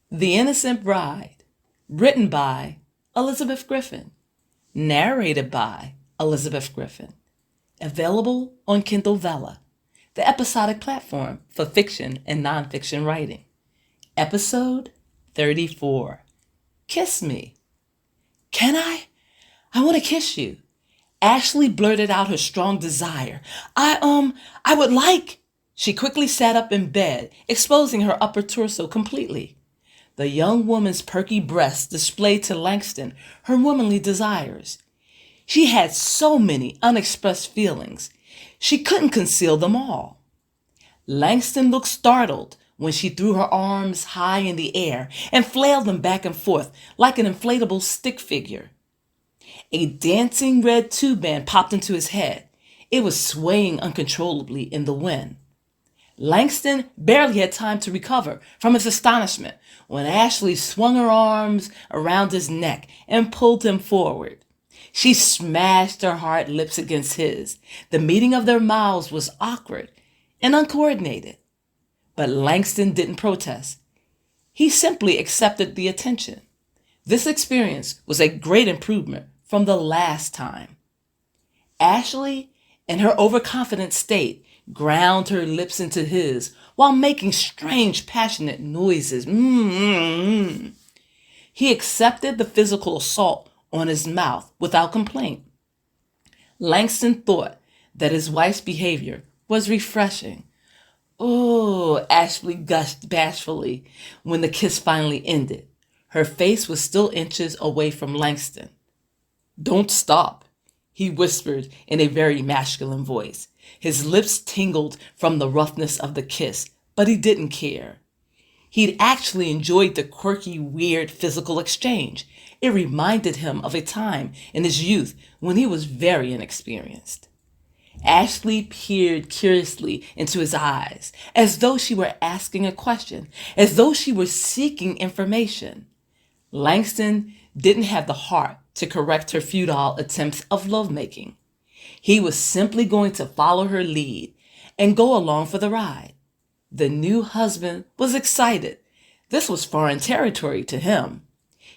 The Innocent Bride, written by Elizabeth Griffin, narrated by Elizabeth Griffin, available on Kindle Vella, the episodic platform for fiction and nonfiction writing. Episode 34, Kiss Me. Can I? I want to kiss you. Ashley blurted out her strong desire. I would like. She quickly sat up in bed, exposing her upper torso completely. The young woman's perky breasts displayed to Langston her womanly desires. She had so many unexpressed feelings. She couldn't conceal them all. Langston looked startled when she threw her arms high in the air and flailed them back and forth like an inflatable stick figure. A dancing red tube band popped into his head. It was swaying uncontrollably in the wind. Langston barely had time to recover from his astonishment when Ashley swung her arms around his neck and pulled him forward. She smashed her hard lips against his. The meeting of their mouths was awkward and uncoordinated. But Langston didn't protest. He simply accepted the attention. This experience was a great improvement from the last time. Ashley, in her overconfident state, ground her lips into his while making strange, passionate noises. He accepted the physical assault on his mouth without complaint. Langston thought that his wife's behavior was refreshing. Oh, Ashley gushed bashfully when the kiss finally ended. Her face was still inches away from Langston. "Don't stop," he whispered in a very masculine voice. His lips tingled from the roughness of the kiss, but he didn't care. He'd actually enjoyed the quirky, weird physical exchange. It reminded him of a time in his youth when he was very inexperienced. Ashley peered curiously into his eyes, as though she were asking a question, as though she were seeking information. Langston didn't have the heart to correct her futile attempts of lovemaking. He was simply going to follow her lead and go along for the ride. The new husband was excited. This was foreign territory to him.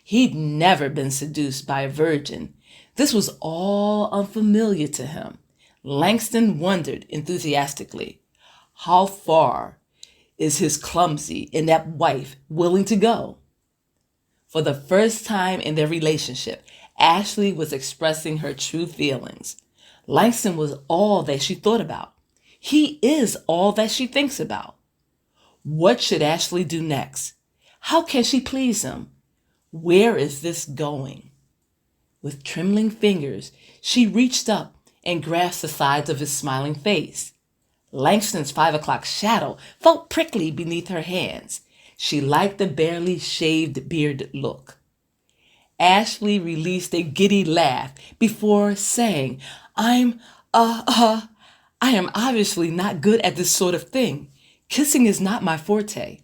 He'd never been seduced by a virgin. This was all unfamiliar to him. Langston wondered enthusiastically, how far is his clumsy, inept wife willing to go? For the first time in their relationship, Ashley was expressing her true feelings. Langston was all that she thought about. He is all that she thinks about. What should Ashley do next? How can she please him? Where is this going? With trembling fingers, she reached up and grasped the sides of his smiling face. Langston's 5 o'clock shadow felt prickly beneath her hands. She liked the barely shaved beard look. Ashley released a giddy laugh before saying, I am obviously not good at this sort of thing. Kissing is not my forte."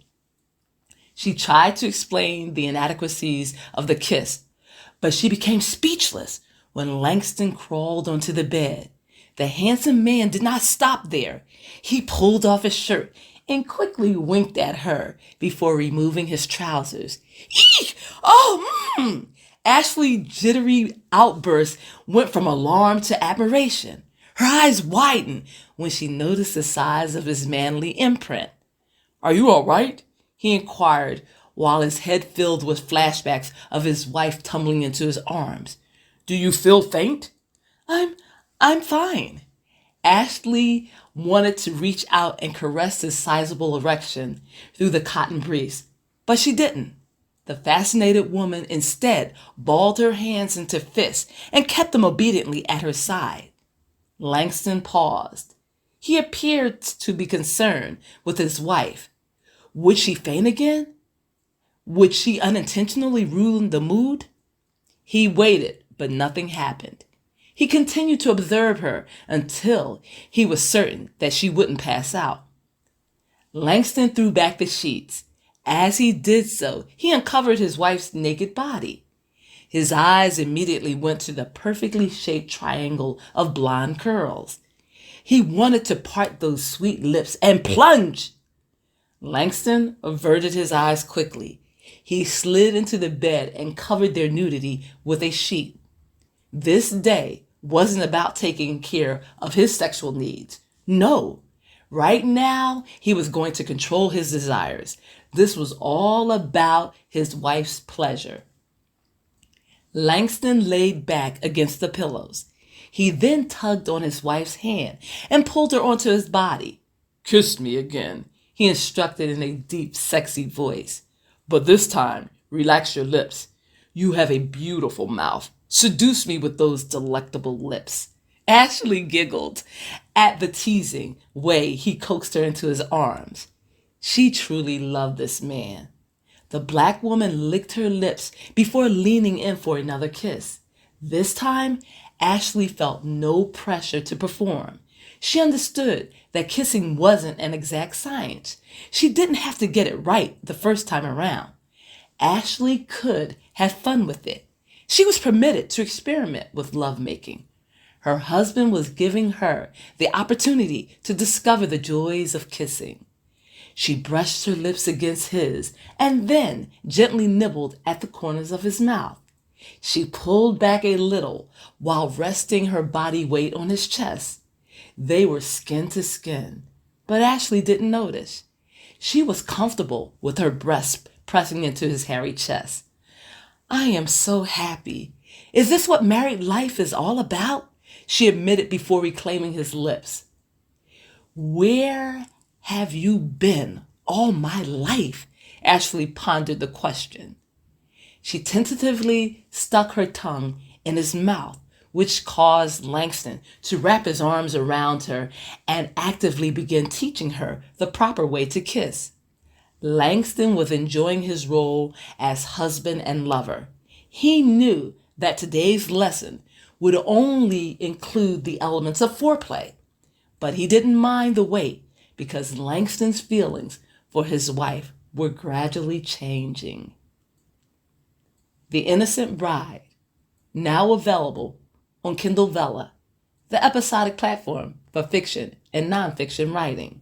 She tried to explain the inadequacies of the kiss, but she became speechless when Langston crawled onto the bed. The handsome man did not stop there. He pulled off his shirt and quickly winked at her before removing his trousers. Eek! Oh, Ashley's jittery outburst went from alarm to admiration. Her eyes widened when she noticed the size of his manly imprint. "Are you all right?" he inquired while his head filled with flashbacks of his wife tumbling into his arms. "Do you feel faint?" I'm fine." Ashley wanted to reach out and caress his sizable erection through the cotton briefs, but she didn't. The fascinated woman instead balled her hands into fists and kept them obediently at her side. Langston paused. He appeared to be concerned with his wife. Would she faint again? Would she unintentionally ruin the mood? He waited, but nothing happened. He continued to observe her until he was certain that she wouldn't pass out. Langston threw back the sheets. As he did so, he uncovered his wife's naked body. His eyes immediately went to the perfectly shaped triangle of blonde curls. He wanted to part those sweet lips and plunge. Langston averted his eyes quickly. He slid into the bed and covered their nudity with a sheet. This day wasn't about taking care of his sexual needs. No. Right now, he was going to control his desires. This was all about his wife's pleasure. Langston laid back against the pillows. He then tugged on his wife's hand and pulled her onto his body. "Kiss me again," he instructed in a deep, sexy voice. "But this time, relax your lips. You have a beautiful mouth. Seduce me with those delectable lips." Ashley giggled at the teasing way he coaxed her into his arms. She truly loved this man. The black woman licked her lips before leaning in for another kiss. This time, Ashley felt no pressure to perform. She understood that kissing wasn't an exact science. She didn't have to get it right the first time around. Ashley could have fun with it. She was permitted to experiment with lovemaking. Her husband was giving her the opportunity to discover the joys of kissing. She brushed her lips against his and then gently nibbled at the corners of his mouth. She pulled back a little while resting her body weight on his chest. They were skin to skin, but Ashley didn't notice. She was comfortable with her breasts pressing into his hairy chest. "I am so happy. Is this what married life is all about?" she admitted before reclaiming his lips. "Where have you been all my life?" Ashley pondered the question. She tentatively stuck her tongue in his mouth, which caused Langston to wrap his arms around her and actively begin teaching her the proper way to kiss. Langston was enjoying his role as husband and lover. He knew that today's lesson would only include the elements of foreplay, but he didn't mind the wait because Langston's feelings for his wife were gradually changing. The Innocent Bride, now available on Kindle Vella, the episodic platform for fiction and nonfiction writing.